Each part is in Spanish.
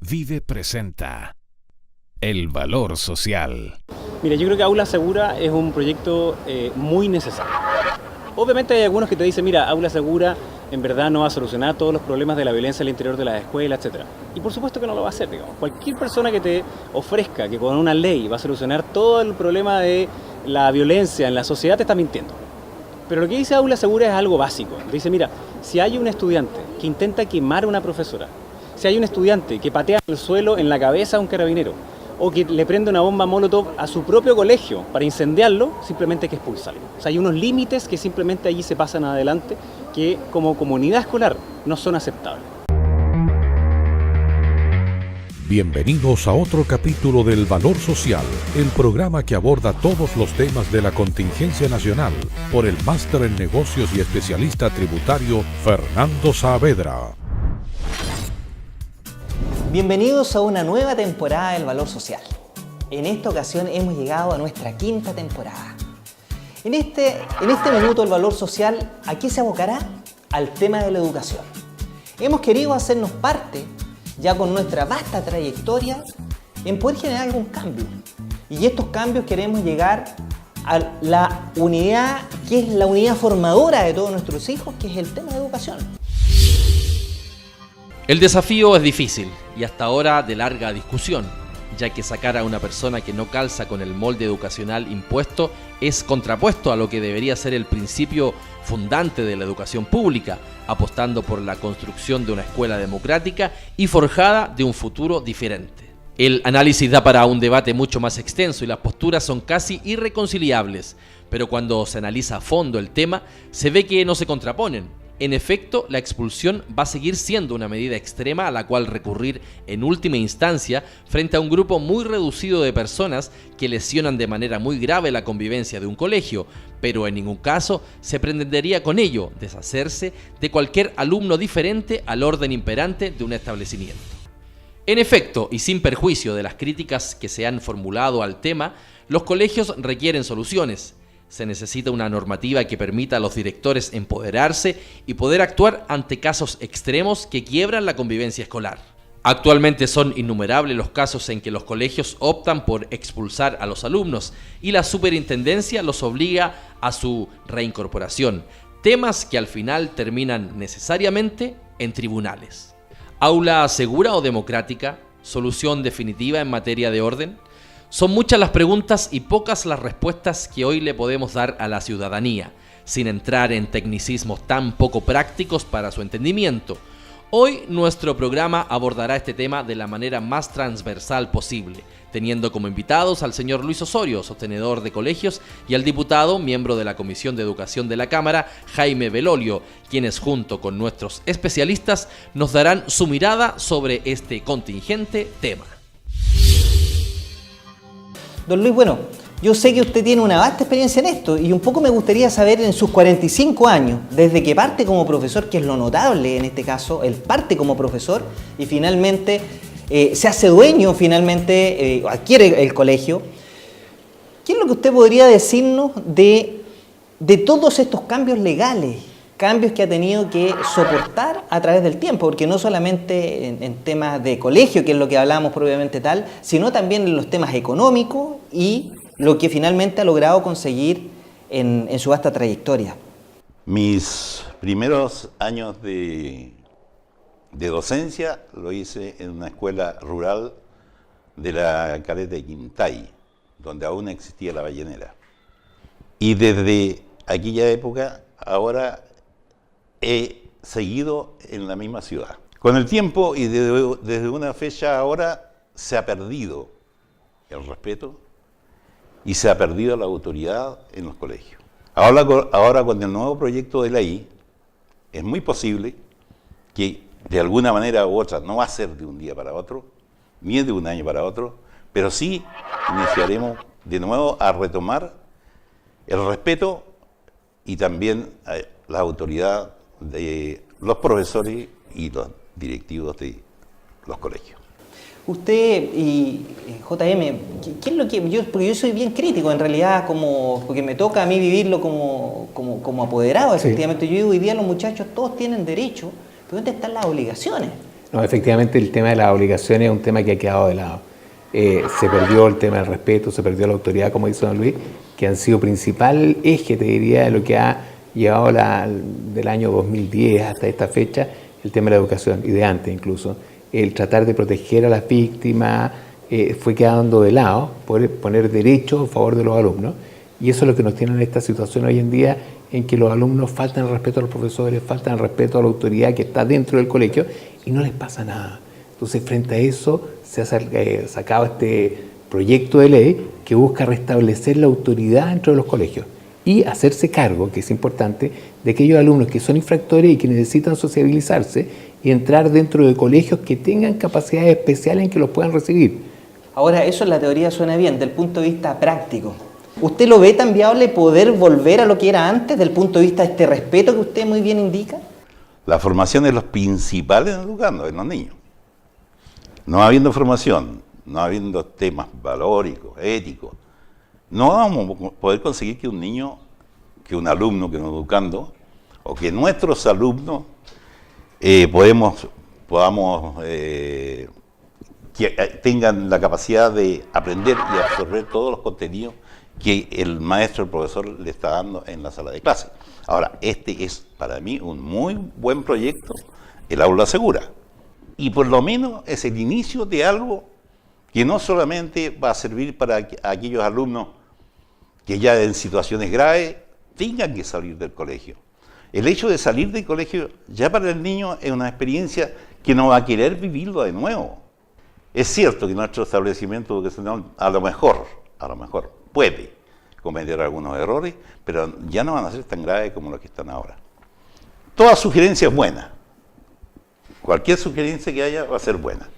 Vive presenta el valor social. Mira, yo creo que Aula Segura es un proyecto muy necesario. Obviamente hay algunos que te dicen, mira, Aula Segura en verdad no va a solucionar todos los problemas de la violencia al interior de las escuelas, etc. Y por supuesto que no lo va a hacer, digamos. Cualquier persona que te ofrezca que con una ley va a solucionar todo el problema de la violencia en la sociedad te está mintiendo. Pero lo que dice Aula Segura es algo básico. Dice, mira, si hay un estudiante que intenta quemar a una profesora, si hay un estudiante que patea al suelo en la cabeza a un carabinero, o que le prende una bomba molotov a su propio colegio para incendiarlo, simplemente hay que expulsarlo. O sea, hay unos límites que simplemente allí se pasan adelante que como comunidad escolar no son aceptables. Bienvenidos a otro capítulo del Valor Social, el programa que aborda todos los temas de la contingencia nacional por el máster en negocios y especialista tributario Fernando Saavedra. Bienvenidos a una nueva temporada del Valor Social. En esta ocasión hemos llegado a nuestra quinta temporada. En este minuto del Valor Social, ¿a qué se abocará? Al tema de la educación. Hemos querido hacernos parte, ya con nuestra vasta trayectoria, en poder generar algún cambio. Y estos cambios queremos llegar a la unidad, que es la unidad formadora de todos nuestros hijos, que es el tema de educación. El desafío es difícil y hasta ahora de larga discusión, ya que sacar a una persona que no calza con el molde educacional impuesto es contrapuesto a lo que debería ser el principio fundante de la educación pública, apostando por la construcción de una escuela democrática y forjada de un futuro diferente. El análisis da para un debate mucho más extenso y las posturas son casi irreconciliables, pero cuando se analiza a fondo el tema, se ve que no se contraponen. En efecto, la expulsión va a seguir siendo una medida extrema a la cual recurrir en última instancia frente a un grupo muy reducido de personas que lesionan de manera muy grave la convivencia de un colegio, pero en ningún caso se pretendería con ello deshacerse de cualquier alumno diferente al orden imperante de un establecimiento. En efecto, y sin perjuicio de las críticas que se han formulado al tema, los colegios requieren soluciones. Se necesita una normativa que permita a los directores empoderarse y poder actuar ante casos extremos que quiebran la convivencia escolar. Actualmente son innumerables los casos en que los colegios optan por expulsar a los alumnos y la superintendencia los obliga a su reincorporación, temas que al final terminan necesariamente en tribunales. ¿Aula segura o democrática? ¿Solución definitiva en materia de orden? Son muchas las preguntas y pocas las respuestas que hoy le podemos dar a la ciudadanía, sin entrar en tecnicismos tan poco prácticos para su entendimiento. Hoy nuestro programa abordará este tema de la manera más transversal posible, teniendo como invitados al señor Luis Osorio, sostenedor de colegios, y al diputado, miembro de la Comisión de Educación de la Cámara, Jaime Belolio, quienes junto con nuestros especialistas nos darán su mirada sobre este contingente tema. Don Luis, bueno, yo sé que usted tiene una vasta experiencia en esto y un poco me gustaría saber en sus 45 años, desde que parte como profesor, que es lo notable en este caso, él parte como profesor y finalmente se hace dueño, finalmente adquiere el colegio. ¿Qué es lo que usted podría decirnos de todos estos cambios legales? Cambios que ha tenido que soportar a través del tiempo, porque no solamente en temas de colegio, que es lo que hablamos propiamente tal, sino también en los temas económicos y lo que finalmente ha logrado conseguir en su vasta trayectoria. Mis primeros años de docencia lo hice en una escuela rural de la Caleta de Quintay, donde aún existía la ballenera. Y desde aquella época, ahora he seguido en la misma ciudad. Con el tiempo y desde una fecha ahora se ha perdido el respeto y se ha perdido la autoridad en los colegios. Ahora con el nuevo proyecto de ley es muy posible que de alguna manera u otra, no va a ser de un día para otro, ni de un año para otro, pero sí iniciaremos de nuevo a retomar el respeto y también la autoridad de los profesores y los directivos de los colegios. Usted y JM, ¿qué es lo que porque yo soy bien crítico en realidad, porque me toca a mí vivirlo como apoderado, efectivamente. Sí. Yo digo, hoy día los muchachos todos tienen derecho, pero ¿dónde están las obligaciones? No, efectivamente el tema de las obligaciones es un tema que ha quedado de lado. Se perdió el tema del respeto, se perdió la autoridad, como dice don Luis, que han sido principal eje, te diría, de lo que ha llevado del año 2010 hasta esta fecha, el tema de la educación, y de antes incluso. El tratar de proteger a las víctimas fue quedando de lado, poner derechos a favor de los alumnos, y eso es lo que nos tiene en esta situación hoy en día, en que los alumnos faltan el respeto a los profesores, faltan el respeto a la autoridad que está dentro del colegio, y no les pasa nada. Entonces, frente a eso, se ha sacado este proyecto de ley que busca restablecer la autoridad dentro de los colegios y hacerse cargo, que es importante, de aquellos alumnos que son infractores y que necesitan sociabilizarse y entrar dentro de colegios que tengan capacidades especiales en que los puedan recibir. Ahora, eso en la teoría suena bien, del punto de vista práctico. ¿Usted lo ve tan viable poder volver a lo que era antes, del punto de vista de este respeto que usted muy bien indica? La formación es lo principal en educando, en los niños. No habiendo formación, no habiendo temas valóricos, éticos, no vamos a poder conseguir que un niño, que un alumno, que un educando, o que nuestros alumnos podamos que tengan la capacidad de aprender y absorber todos los contenidos que el maestro, el profesor, le está dando en la sala de clase. Ahora, este es para mí un muy buen proyecto, el aula segura. Y por lo menos es el inicio de algo que no solamente va a servir para aquellos alumnos que ya en situaciones graves tengan que salir del colegio. El hecho de salir del colegio ya para el niño es una experiencia que no va a querer vivirlo de nuevo. Es cierto que nuestro establecimiento educacional a lo mejor puede cometer algunos errores, pero ya no van a ser tan graves como los que están ahora. Toda sugerencia es buena. Cualquier sugerencia que haya va a ser buena.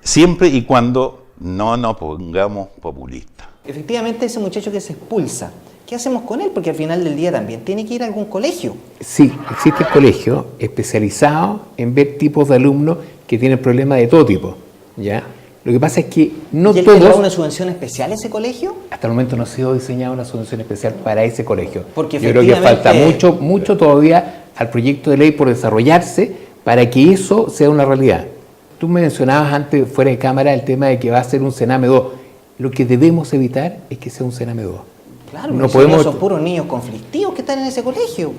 Siempre y cuando no nos pongamos populistas. Efectivamente, ese muchacho que se expulsa, ¿qué hacemos con él? Porque al final del día también tiene que ir a algún colegio. Sí, existe el colegio especializado en ver tipos de alumnos que tienen problemas de todo tipo, ¿ya? Lo que pasa es que no ¿Y él todos... tendrá una subvención especial a ese colegio? Hasta el momento no ha sido diseñada una subvención especial para ese colegio. Porque yo creo que falta mucho todavía al proyecto de ley por desarrollarse para que eso sea una realidad. Tú me mencionabas antes, fuera de cámara, el tema de que va a ser un Sename 2. Lo que debemos evitar es que sea un Sename 2. Claro, no podemos... son puros niños conflictivos que están en ese colegio.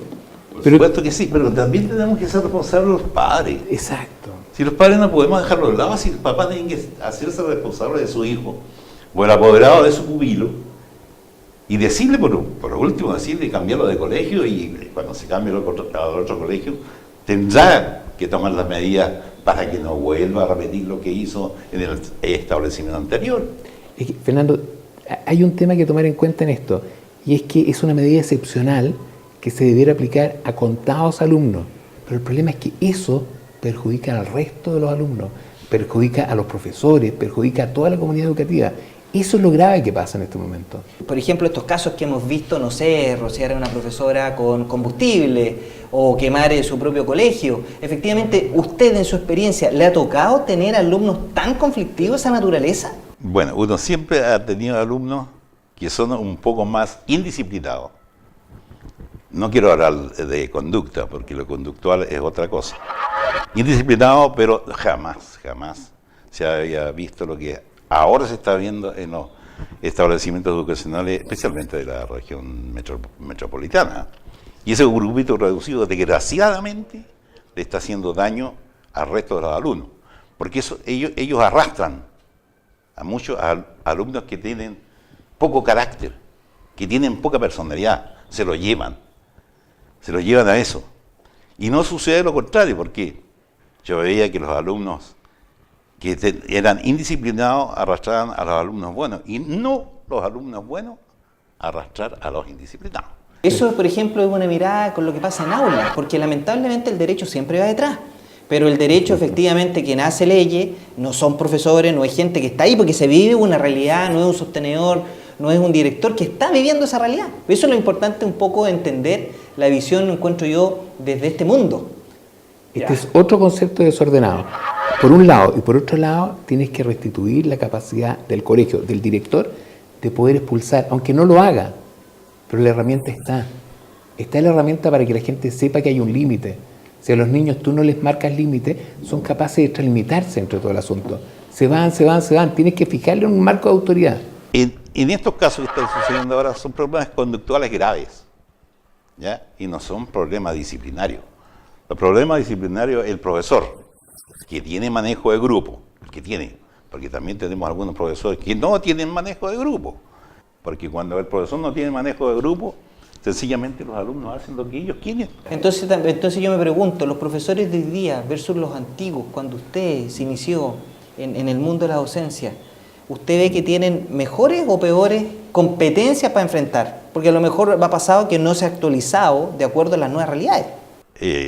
Por supuesto que sí, pero también tenemos que ser responsables los padres. Exacto. Si los padres no podemos dejarlo de lado, si el papá tiene que hacerse responsable de su hijo o el apoderado de su pupilo y decirle, por último, decirle cambiarlo de colegio, y cuando se cambie al otro colegio tendrá que tomar las medidas para que no vuelva a repetir lo que hizo en el establecimiento anterior. Es que, Fernando, hay un tema que tomar en cuenta en esto, y es que es una medida excepcional que se debiera aplicar a contados alumnos, pero el problema es que eso perjudica al resto de los alumnos, perjudica a los profesores, perjudica a toda la comunidad educativa. Eso es lo grave que pasa en este momento. Por ejemplo, estos casos que hemos visto, no sé, rociar a una profesora con combustible o quemar su propio colegio. Efectivamente, ¿usted en su experiencia le ha tocado tener alumnos tan conflictivos de esa naturaleza? Bueno, uno siempre ha tenido alumnos que son un poco más indisciplinados. No quiero hablar de conducta, porque lo conductual es otra cosa. Indisciplinado, pero jamás se había visto lo que ahora se está viendo en los establecimientos educacionales, especialmente de la región metropolitana. Y ese grupito reducido, desgraciadamente, le está haciendo daño al resto de los alumnos. Porque ellos arrastran a muchos alumnos que tienen poco carácter, que tienen poca personalidad, se lo llevan a eso. Y no sucede lo contrario, porque yo veía que los alumnos que eran indisciplinados arrastraban a los alumnos buenos, y no los alumnos buenos arrastrar a los indisciplinados. Eso, por ejemplo, es una mirada con lo que pasa en aulas, porque lamentablemente el derecho siempre va detrás. Pero el derecho, efectivamente, quien hace leyes no son profesores, no es gente que está ahí, porque se vive una realidad, no es un sostenedor, no es un director que está viviendo esa realidad. Eso es lo importante, un poco entender la visión, encuentro yo, desde este mundo. Este es otro concepto desordenado. Por un lado, y por otro lado, tienes que restituir la capacidad del colegio, del director, de poder expulsar, aunque no lo haga, pero la herramienta está. Está la herramienta para que la gente sepa que hay un límite. Si a los niños tú no les marcas límites, son capaces de extralimitarse entre todo el asunto. Se van. Tienes que fijarle un marco de autoridad. En estos casos que están sucediendo ahora son problemas conductuales graves, ¿ya? Y no son problemas disciplinarios. Los problemas disciplinarios, el profesor, que tiene manejo de grupo, porque también tenemos algunos profesores que no tienen manejo de grupo, porque cuando el profesor no tiene manejo de grupo, sencillamente los alumnos hacen lo que ellos quieren. Entonces yo me pregunto, los profesores de hoy día versus los antiguos, cuando usted se inició en el mundo de la docencia, ¿usted ve que tienen mejores o peores competencias para enfrentar? Porque a lo mejor ha pasado que no se ha actualizado de acuerdo a las nuevas realidades.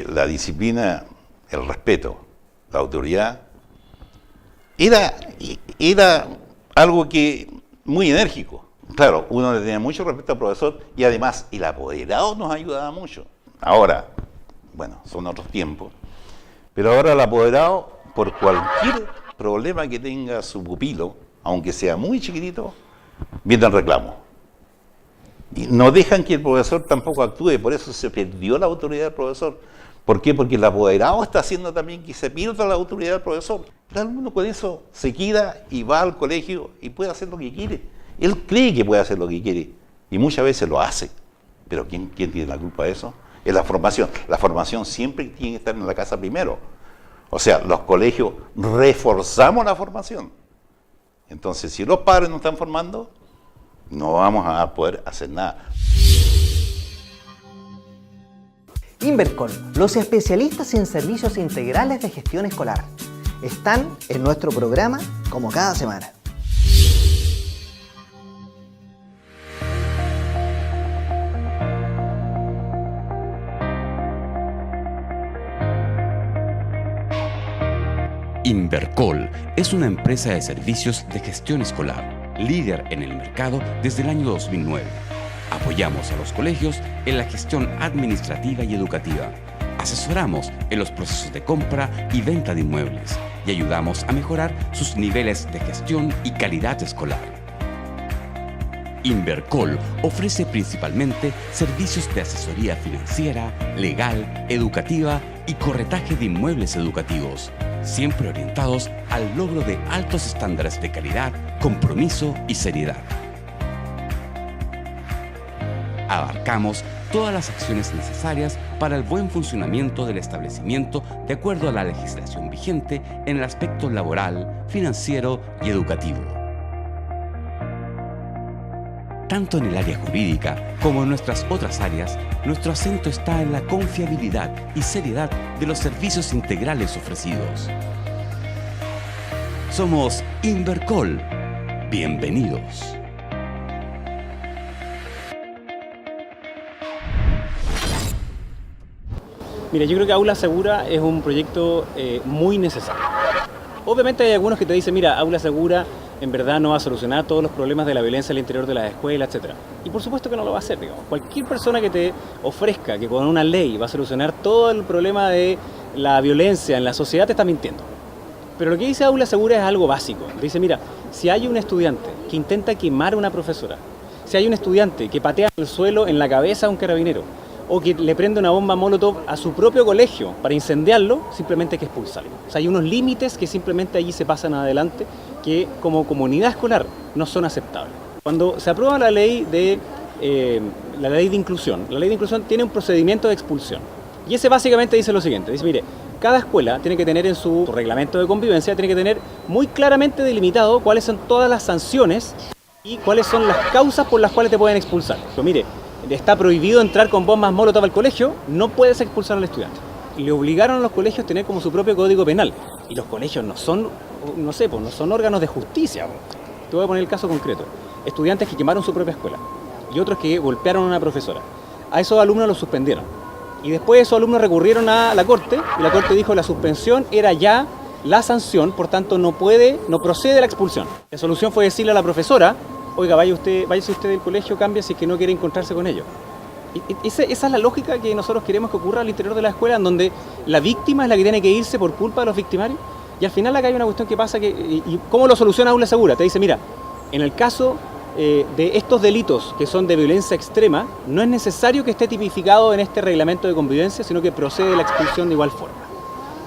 La disciplina, el respeto, la autoridad, era algo que muy enérgico. Claro, uno le tenía mucho respeto al profesor y además el apoderado nos ayudaba mucho. Ahora, bueno, son otros tiempos, pero ahora el apoderado, por cualquier problema que tenga su pupilo, aunque sea muy chiquitito, viene el reclamo. Y no dejan que el profesor tampoco actúe, por eso se perdió la autoridad del profesor. ¿Por qué? Porque el apoderado está haciendo también que se pierda la autoridad del profesor. El alumno con eso se queda y va al colegio y puede hacer lo que quiere. Él cree que puede hacer lo que quiere y muchas veces lo hace. Pero ¿quién tiene la culpa de eso? Es la formación. La formación siempre tiene que estar en la casa primero. O sea, los colegios reforzamos la formación. Entonces, si los padres no están formando, no vamos a poder hacer nada. Invercol, los especialistas en servicios integrales de gestión escolar, están en nuestro programa como cada semana. Invercol es una empresa de servicios de gestión escolar, líder en el mercado desde el año 2009. Apoyamos a los colegios en la gestión administrativa y educativa. Asesoramos en los procesos de compra y venta de inmuebles y ayudamos a mejorar sus niveles de gestión y calidad escolar. Invercol ofrece principalmente servicios de asesoría financiera, legal, educativa y corretaje de inmuebles educativos, siempre orientados al logro de altos estándares de calidad, compromiso y seriedad. Abarcamos todas las acciones necesarias para el buen funcionamiento del establecimiento de acuerdo a la legislación vigente en el aspecto laboral, financiero y educativo. Tanto en el área jurídica como en nuestras otras áreas, nuestro acento está en la confiabilidad y seriedad de los servicios integrales ofrecidos. Somos Invercol. Bienvenidos. Mira, yo creo que Aula Segura es un proyecto muy necesario. Obviamente hay algunos que te dicen, mira, Aula Segura en verdad no va a solucionar todos los problemas de la violencia al interior de las escuelas, etc. Y por supuesto que no lo va a hacer, digamos. Cualquier persona que te ofrezca que con una ley va a solucionar todo el problema de la violencia en la sociedad te está mintiendo. Pero lo que dice Aula Segura es algo básico. Dice, mira, si hay un estudiante que intenta quemar a una profesora, si hay un estudiante que patea al suelo en la cabeza a un carabinero, o que le prende una bomba molotov a su propio colegio para incendiarlo, simplemente hay que expulsarlo. O sea, hay unos límites que simplemente allí se pasan adelante que como comunidad escolar no son aceptables. Cuando se aprueba la ley de inclusión, la ley de inclusión tiene un procedimiento de expulsión. Y ese básicamente dice lo siguiente, dice, mire, cada escuela tiene que tener en su reglamento de convivencia, tiene que tener muy claramente delimitado cuáles son todas las sanciones y cuáles son las causas por las cuales te pueden expulsar. Pero mire, está prohibido entrar con bombas molotov al colegio, no puedes expulsar al estudiante. Le obligaron a los colegios a tener como su propio código penal. Y los colegios no son, no sé, no son órganos de justicia. Te voy a poner el caso concreto. Estudiantes que quemaron su propia escuela y otros que golpearon a una profesora. A esos alumnos los suspendieron. Y después esos alumnos recurrieron a la corte y la corte dijo que la suspensión era ya la sanción, por tanto no procede la expulsión. La solución fue decirle a la profesora, oiga, váyase usted del colegio, cambie si es que no quiere encontrarse con ellos. Esa es la lógica que nosotros queremos que ocurra al interior de la escuela, en donde la víctima es la que tiene que irse por culpa de los victimarios. Y al final acá hay una cuestión que pasa, ¿y cómo lo soluciona Aula Segura? Te dice, mira, en el caso de estos delitos que son de violencia extrema, no es necesario que esté tipificado en este reglamento de convivencia, sino que procede la expulsión de igual forma.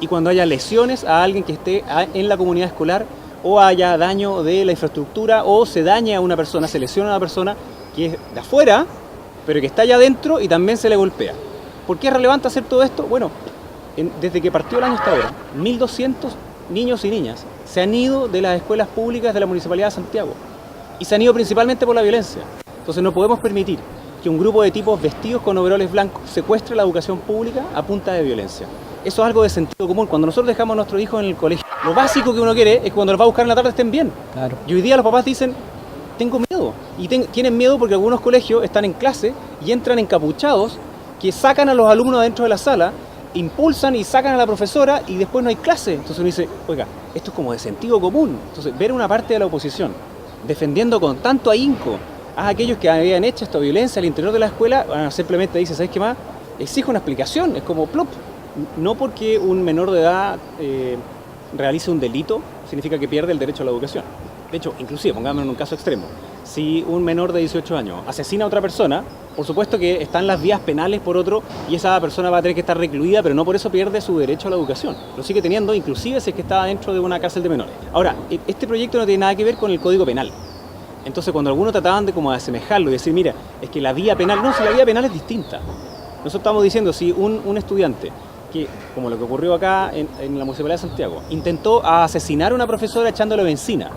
Y cuando haya lesiones a alguien que esté en la comunidad escolar, o haya daño de la infraestructura, o se dañe a una persona, se lesiona a una persona que es de afuera, pero que está allá adentro y también se le golpea. ¿Por qué es relevante hacer todo esto? Bueno, desde que partió el año hasta ahora, 1.200 niños y niñas se han ido de las escuelas públicas de la Municipalidad de Santiago. Y se han ido principalmente por la violencia. Entonces no podemos permitir que un grupo de tipos vestidos con overoles blancos secuestre la educación pública a punta de violencia. Eso es algo de sentido común. Cuando nosotros dejamos a nuestros hijos en el colegio, lo básico que uno quiere es que cuando los va a buscar en la tarde estén bien. Claro. Y hoy día los papás dicen, tengo miedo. Y tienen miedo porque algunos colegios están en clase y entran encapuchados que sacan a los alumnos dentro de la sala, impulsan y sacan a la profesora y después no hay clase. Entonces uno dice, oiga, esto es como de sentido común. Entonces ver una parte de la oposición defendiendo con tanto ahínco a aquellos que habían hecho esta violencia al interior de la escuela, bueno, simplemente dice, ¿sabes qué más? Exige una explicación, es como plop. No porque un menor de edad realice un delito, significa que pierde el derecho a la educación. De hecho, inclusive, pongámonos en un caso extremo, si un menor de 18 años asesina a otra persona, por supuesto que están las vías penales por otro y esa persona va a tener que estar recluida, pero no por eso pierde su derecho a la educación. Lo sigue teniendo, inclusive si es que está dentro de una cárcel de menores. Ahora, este proyecto no tiene nada que ver con el Código Penal. Entonces, cuando algunos trataban de como asemejarlo y decir, mira, es que la vía penal, no, si la vía penal es distinta. Nosotros estamos diciendo, si un estudiante que, como lo que ocurrió acá en la Municipalidad de Santiago, intentó asesinar a una profesora echándole benzina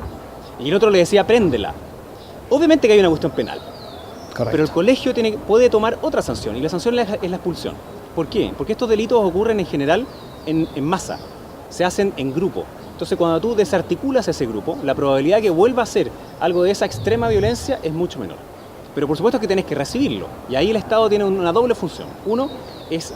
y el otro le decía, préndela. Obviamente que hay una cuestión penal. Correcto. Pero el colegio puede tomar otra sanción y la sanción es la expulsión. ¿Por qué? Porque estos delitos ocurren en general en masa, se hacen en grupo. Entonces cuando tú desarticulas ese grupo, la probabilidad de que vuelva a ser algo de esa extrema violencia es mucho menor. Pero por supuesto que tenés que recibirlo y ahí el Estado tiene una doble función. Uno es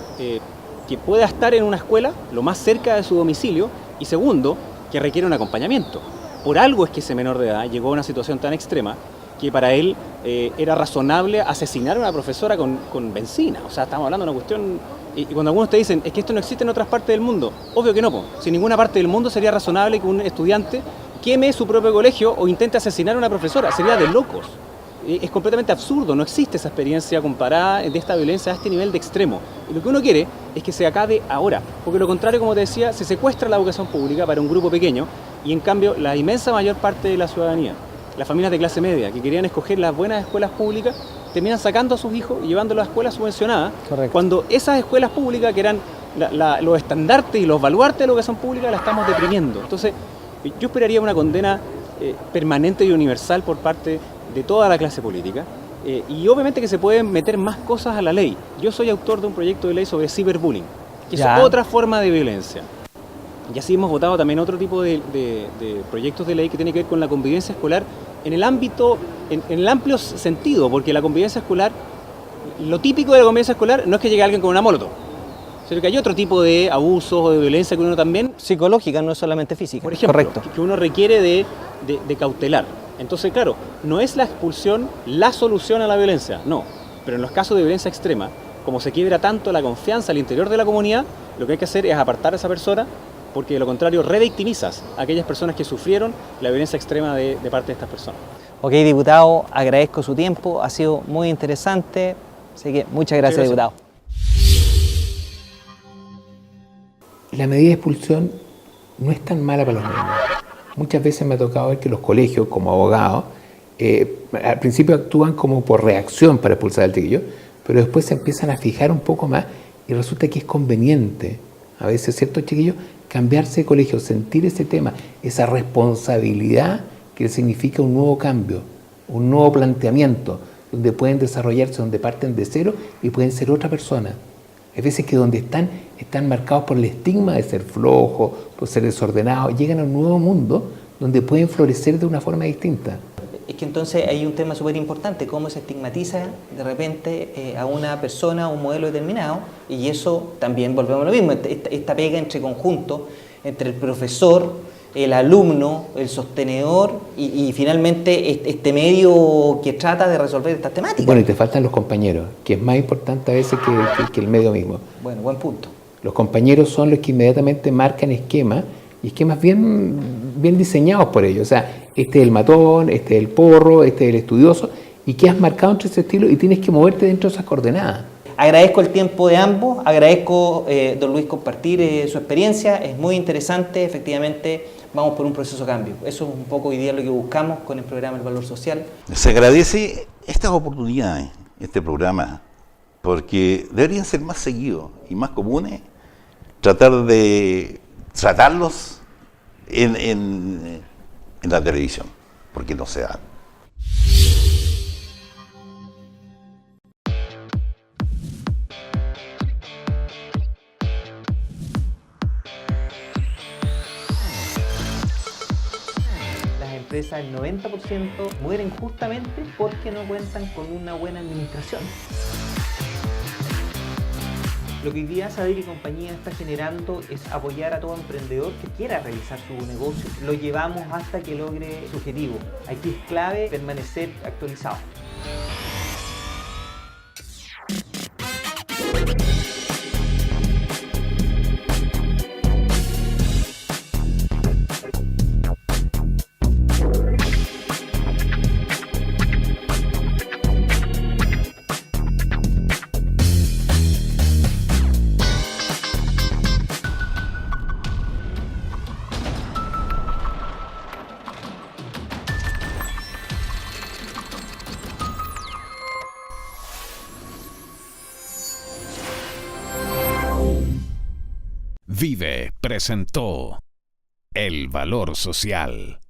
que pueda estar en una escuela lo más cerca de su domicilio y segundo, que requiere un acompañamiento. Por algo es que ese menor de edad llegó a una situación tan extrema que para él era razonable asesinar a una profesora con benzina. O sea, estamos hablando de una cuestión... Y cuando algunos te dicen, es que esto no existe en otras partes del mundo, obvio que no, po. Si en ninguna parte del mundo sería razonable que un estudiante queme su propio colegio o intente asesinar a una profesora, sería de locos. Es completamente absurdo, no existe esa experiencia comparada de esta violencia a este nivel de extremo. Y lo que uno quiere es que se acabe ahora, porque lo contrario, como te decía, se secuestra la educación pública para un grupo pequeño y en cambio la inmensa mayor parte de la ciudadanía, las familias de clase media que querían escoger las buenas escuelas públicas, terminan sacando a sus hijos y llevándolos a escuelas subvencionadas. Correcto. Cuando esas escuelas públicas que eran los estandartes y los baluartes de la educación pública la estamos deprimiendo. Entonces yo esperaría una condena permanente y universal por parte de toda la clase política y obviamente que se pueden meter más cosas a la ley. Yo soy autor de un proyecto de ley sobre ciberbullying, que es otra forma de violencia. Y así hemos votado también otro tipo de proyectos de ley que tiene que ver con la convivencia escolar en el ámbito, en el amplio sentido, porque la convivencia escolar, lo típico de la convivencia escolar no es que llegue alguien con una molotov, sino que hay otro tipo de abusos o de violencia que uno también... Psicológica, no es solamente física. Por ejemplo, correcto, que uno requiere de cautelar. Entonces, claro, no es la expulsión la solución a la violencia, no. Pero en los casos de violencia extrema, como se quiebra tanto la confianza al interior de la comunidad, lo que hay que hacer es apartar a esa persona, porque de lo contrario revictimizas a aquellas personas que sufrieron la violencia extrema de parte de estas personas. Ok, diputado, agradezco su tiempo, ha sido muy interesante, así que muchas gracias, diputado. La medida de expulsión no es tan mala para los niños. Muchas veces me ha tocado ver que los colegios, como abogados, al principio actúan como por reacción para expulsar al chiquillo, pero después se empiezan a fijar un poco más y resulta que es conveniente, a veces ciertos chiquillos, cambiarse de colegio, sentir ese tema, esa responsabilidad que significa un nuevo cambio, un nuevo planteamiento, donde pueden desarrollarse, donde parten de cero y pueden ser otra persona. Hay veces que donde están marcados por el estigma de ser flojos, por ser desordenados, llegan a un nuevo mundo donde pueden florecer de una forma distinta. Es que entonces hay un tema súper importante, cómo se estigmatiza de repente a una persona, a un modelo determinado, y eso también volvemos a lo mismo, esta pega entre conjunto, entre el profesor, el alumno, el sostenedor y finalmente este medio que trata de resolver estas temáticas. Bueno, y te faltan los compañeros, que es más importante a veces que el medio mismo. Bueno, buen punto. Los compañeros son los que inmediatamente marcan esquemas y esquemas bien diseñados por ellos. O sea, este es el matón, este es el porro, este es el estudioso, y que has marcado entre ese estilo y tienes que moverte dentro de esas coordenadas. Agradezco el tiempo de ambos, agradezco, don Luis, compartir su experiencia, es muy interesante, efectivamente vamos por un proceso de cambio. Eso es un poco hoy día lo que buscamos con el programa El Valor Social. Se agradece estas oportunidades, este programa, porque deberían ser más seguidos y más comunes, tratar de tratarlos en la televisión, porque no se dan. El 90% mueren justamente porque no cuentan con una buena administración. Lo que hoy día Saber y Compañía está generando es apoyar a todo emprendedor que quiera realizar su negocio. Lo llevamos hasta que logre su objetivo. Aquí es clave permanecer actualizado. Vive presentó El Valor Social.